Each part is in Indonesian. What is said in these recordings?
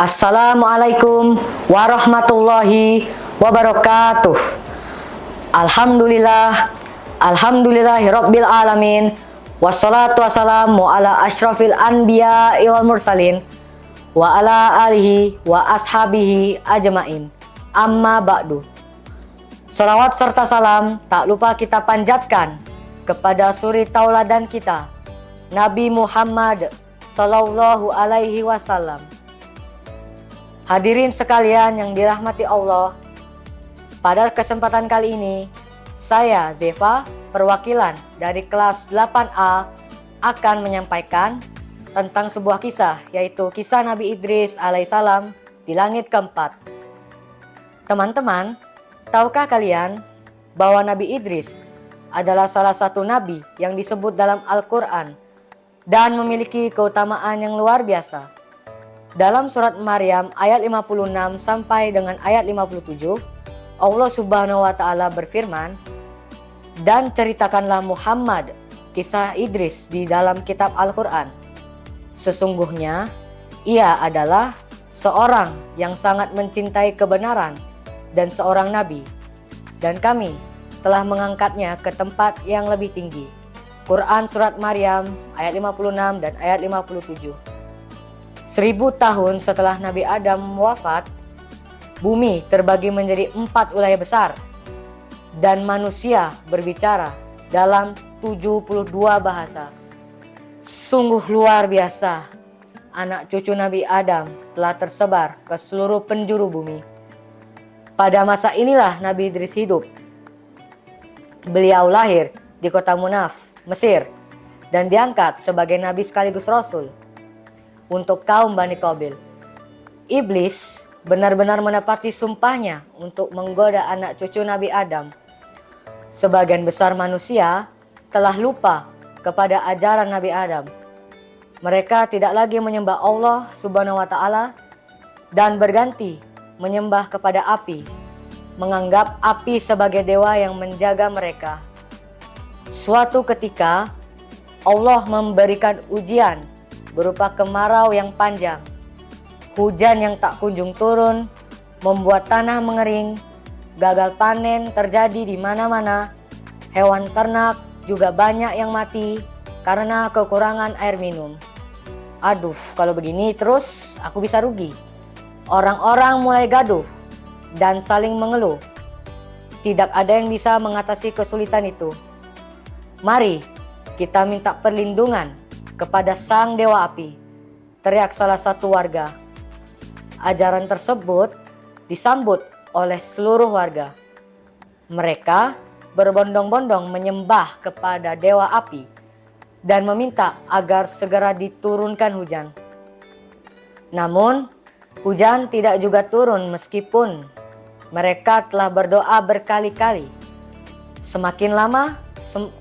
Assalamualaikum warahmatullahi wabarakatuh. Alhamdulillahirabbil alamin. Wassalatu wassalamu ala asyrafil anbiya wal mursalin wa ala alihi wa ashabihi ajmain. Amma ba'du. Salawat serta salam tak lupa kita panjatkan kepada suri tauladan kita, Nabi Muhammad sallallahu alaihi wasallam. Hadirin sekalian yang dirahmati Allah, pada kesempatan kali ini saya Zeva, perwakilan dari kelas 8A, akan menyampaikan tentang sebuah kisah, yaitu kisah Nabi Idris alaihissalam di langit keempat. Teman-teman, tahukah kalian bahwa Nabi Idris adalah salah satu nabi yang disebut dalam Al-Quran dan memiliki keutamaan yang luar biasa? Dalam surat Maryam ayat 56 sampai dengan ayat 57, Allah Subhanahu wa taala berfirman, "Dan ceritakanlah Muhammad kisah Idris di dalam kitab Al-Qur'an. Sesungguhnya ia adalah seorang yang sangat mencintai kebenaran dan seorang nabi, dan kami telah mengangkatnya ke tempat yang lebih tinggi." Quran surat Maryam ayat 56 dan ayat 57. 1000 tahun setelah Nabi Adam wafat, bumi terbagi menjadi 4 wilayah besar dan manusia berbicara dalam 72 bahasa. Sungguh luar biasa, anak cucu Nabi Adam telah tersebar ke seluruh penjuru bumi. Pada masa inilah Nabi Idris hidup. Beliau lahir di kota Munaf, Mesir, dan diangkat sebagai nabi sekaligus rasul untuk kaum Bani Qabil. Iblis benar-benar menepati sumpahnya untuk menggoda anak cucu Nabi Adam. Sebagian besar manusia telah lupa kepada ajaran Nabi Adam. Mereka tidak lagi menyembah Allah Subhanahu wa taala dan berganti menyembah kepada api, menganggap api sebagai dewa yang menjaga mereka. Suatu ketika Allah memberikan ujian berupa kemarau yang panjang, hujan yang tak kunjung turun, membuat tanah mengering, gagal panen terjadi di mana-mana, hewan ternak juga banyak yang mati karena kekurangan air minum. Aduh, kalau begini terus aku bisa rugi. Orang-orang mulai gaduh dan saling mengeluh. Tidak ada yang bisa mengatasi kesulitan itu. Mari kita minta perlindungan kepada sang dewa api, teriak salah satu warga. Ajaran tersebut disambut oleh seluruh warga. Mereka berbondong-bondong menyembah kepada dewa api dan meminta agar segera diturunkan hujan. Namun, hujan tidak juga turun meskipun mereka telah berdoa berkali-kali. Semakin lama,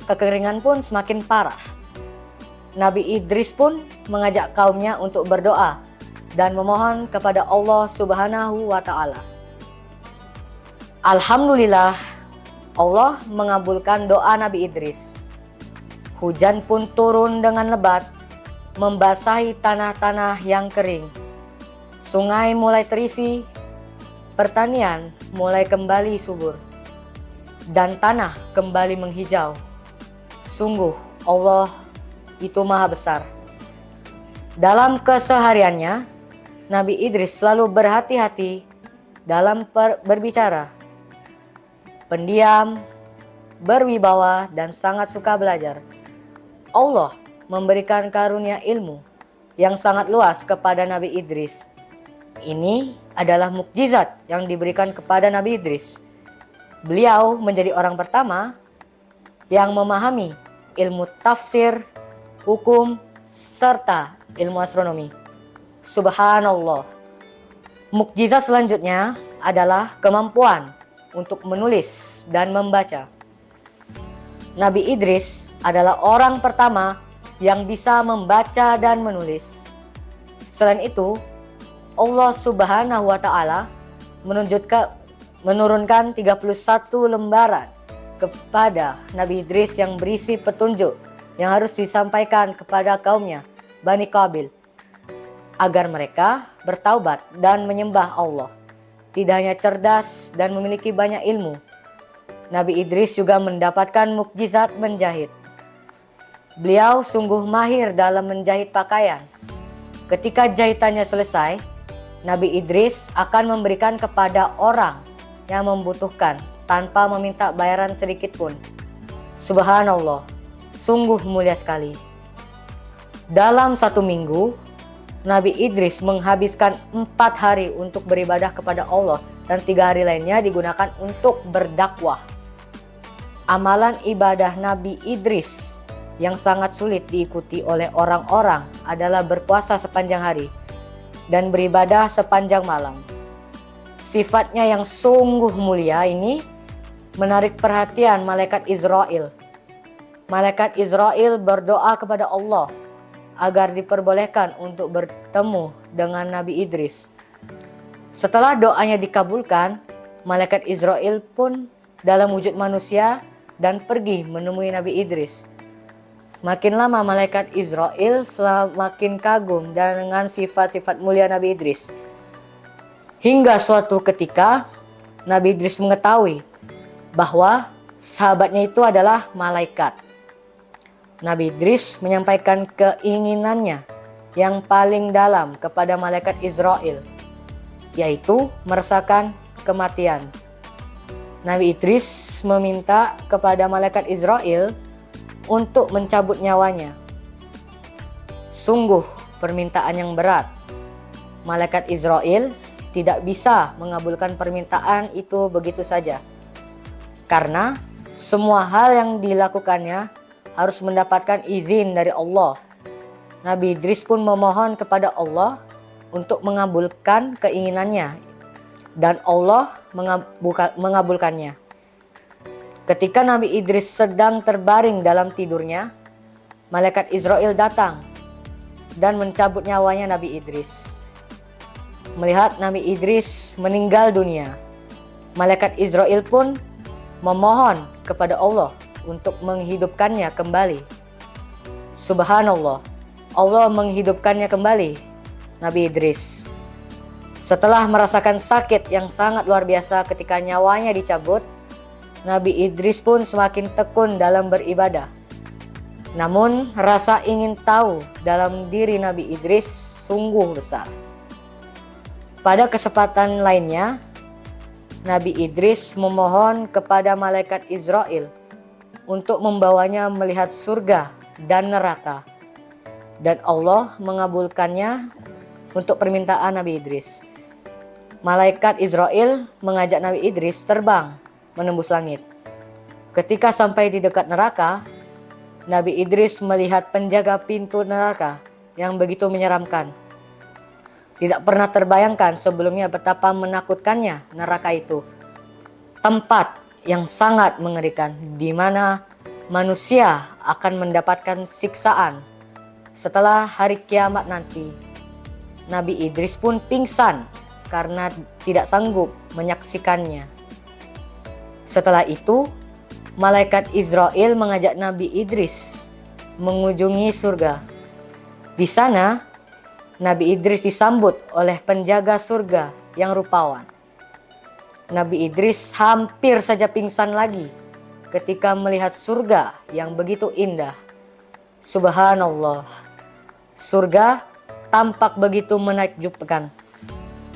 kekeringan pun semakin parah. Nabi Idris pun mengajak kaumnya untuk berdoa dan memohon kepada Allah Subhanahu wa taala. Alhamdulillah, Allah mengabulkan doa Nabi Idris. Hujan pun turun dengan lebat, membasahi tanah-tanah yang kering. Sungai mulai terisi, pertanian mulai kembali subur, dan tanah kembali menghijau. Sungguh Allah itu maha besar. Dalam kesehariannya, Nabi Idris selalu berhati-hati dalam berbicara, pendiam, berwibawa, dan sangat suka belajar. Allah memberikan karunia ilmu yang sangat luas kepada Nabi Idris. Ini adalah mukjizat yang diberikan kepada Nabi Idris. Beliau menjadi orang pertama yang memahami ilmu tafsir, hukum, serta ilmu astronomi. Subhanallah. Mukjizat selanjutnya adalah kemampuan untuk menulis dan membaca. Nabi Idris adalah orang pertama yang bisa membaca dan menulis. Selain itu, Allah Subhanahu wa taala menurunkan 31 lembaran kepada Nabi Idris yang berisi petunjuk yang harus disampaikan kepada kaumnya, Bani Qabil, agar mereka bertaubat dan menyembah Allah. Tidak hanya cerdas dan memiliki banyak ilmu, Nabi Idris juga mendapatkan mukjizat menjahit. Beliau sungguh mahir dalam menjahit pakaian. Ketika jahitannya selesai, Nabi Idris akan memberikan kepada orang yang membutuhkan tanpa meminta bayaran sedikit pun. Subhanallah, sungguh mulia sekali. Dalam 1 minggu, Nabi Idris menghabiskan 4 hari untuk beribadah kepada Allah dan 3 hari lainnya digunakan untuk berdakwah. Amalan ibadah Nabi Idris yang sangat sulit diikuti oleh orang-orang adalah berpuasa sepanjang hari dan beribadah sepanjang malam. Sifatnya yang sungguh mulia ini menarik perhatian malaikat Israel. Malaikat Israel berdoa kepada Allah agar diperbolehkan untuk bertemu dengan Nabi Idris. Setelah doanya dikabulkan, malaikat Israel pun dalam wujud manusia dan pergi menemui Nabi Idris. Semakin lama malaikat Israel semakin kagum dengan sifat-sifat mulia Nabi Idris. Hingga suatu ketika Nabi Idris mengetahui bahwa sahabatnya itu adalah malaikat. Nabi Idris menyampaikan keinginannya yang paling dalam kepada malaikat Israel, yaitu merasakan kematian. Nabi Idris meminta kepada malaikat Israel untuk mencabut nyawanya. Sungguh permintaan yang berat. Malaikat Israel tidak bisa mengabulkan permintaan itu begitu saja, karena semua hal yang dilakukannya harus mendapatkan izin dari Allah. Nabi Idris pun memohon kepada Allah untuk mengabulkan keinginannya, dan Allah mengabulkannya. Ketika Nabi Idris sedang terbaring dalam tidurnya, malaikat Israel datang dan mencabut nyawanya Nabi Idris. Melihat Nabi Idris meninggal dunia, malaikat Israel pun memohon kepada Allah untuk menghidupkannya kembali. Subhanallah, Allah menghidupkannya kembali Nabi Idris. Setelah merasakan sakit yang sangat luar biasa ketika nyawanya dicabut, Nabi Idris pun semakin tekun dalam beribadah. Namun rasa ingin tahu dalam diri Nabi Idris sungguh besar. Pada kesempatan lainnya, Nabi Idris memohon kepada malaikat Israel untuk membawanya melihat surga dan neraka, dan Allah mengabulkannya untuk permintaan Nabi Idris. Malaikat Israel mengajak Nabi Idris terbang menembus langit. Ketika sampai di dekat neraka, Nabi Idris melihat penjaga pintu neraka yang begitu menyeramkan. Tidak pernah terbayangkan sebelumnya betapa menakutkannya neraka itu. Tempat yang sangat mengerikan, di mana manusia akan mendapatkan siksaan setelah hari kiamat nanti. Nabi Idris pun pingsan karena tidak sanggup menyaksikannya. Setelah itu, malaikat Israel mengajak Nabi Idris mengunjungi surga. Di sana, Nabi Idris disambut oleh penjaga surga yang rupawan. Nabi Idris hampir saja pingsan lagi ketika melihat surga yang begitu indah. Subhanallah, surga tampak begitu menakjubkan.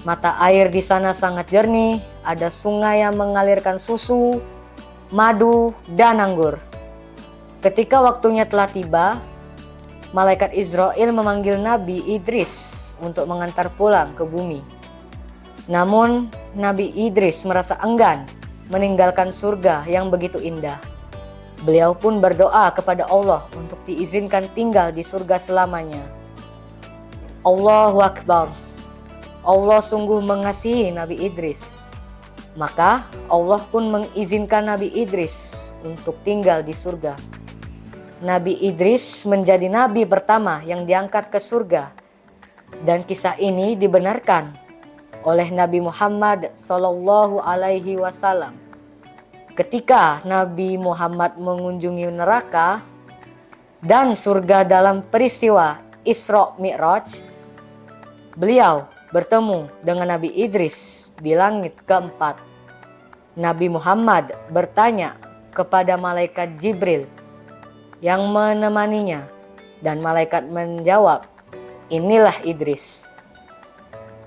Mata air di sana sangat jernih, ada sungai yang mengalirkan susu, madu, dan anggur. Ketika waktunya telah tiba, malaikat Israel memanggil Nabi Idris untuk mengantar pulang ke bumi. Namun Nabi Idris merasa enggan meninggalkan surga yang begitu indah. Beliau pun berdoa kepada Allah untuk diizinkan tinggal di surga selamanya. Allahu Akbar. Allah sungguh mengasihi Nabi Idris. Maka Allah pun mengizinkan Nabi Idris untuk tinggal di surga. Nabi Idris menjadi nabi pertama yang diangkat ke surga. Dan kisah ini dibenarkan oleh Nabi Muhammad SAW. Ketika Nabi Muhammad mengunjungi neraka, dan surga dalam peristiwa Isra Mi'raj, beliau bertemu dengan Nabi Idris di langit keempat. Nabi Muhammad bertanya kepada malaikat Jibril yang menemaninya, dan malaikat menjawab, "Inilah Idris."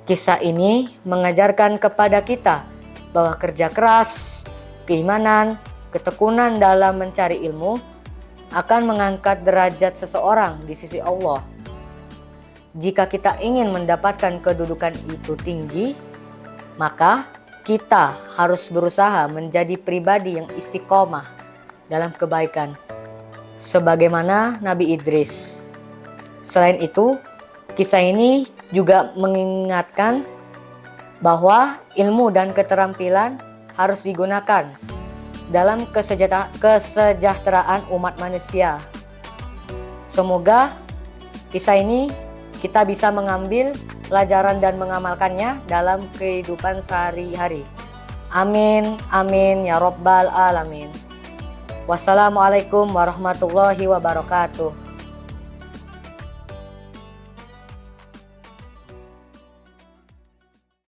Kisah ini mengajarkan kepada kita bahwa kerja keras, keimanan, ketekunan dalam mencari ilmu akan mengangkat derajat seseorang di sisi Allah. Jika kita ingin mendapatkan kedudukan itu tinggi, maka kita harus berusaha menjadi pribadi yang istiqomah dalam kebaikan, sebagaimana Nabi Idris. Selain itu, kisah ini juga mengingatkan bahwa ilmu dan keterampilan harus digunakan dalam kesejahteraan umat manusia. Semoga kisah ini kita bisa mengambil pelajaran dan mengamalkannya dalam kehidupan sehari-hari. Amin, amin, ya Rabbal Alamin. Wassalamualaikum warahmatullahi wabarakatuh.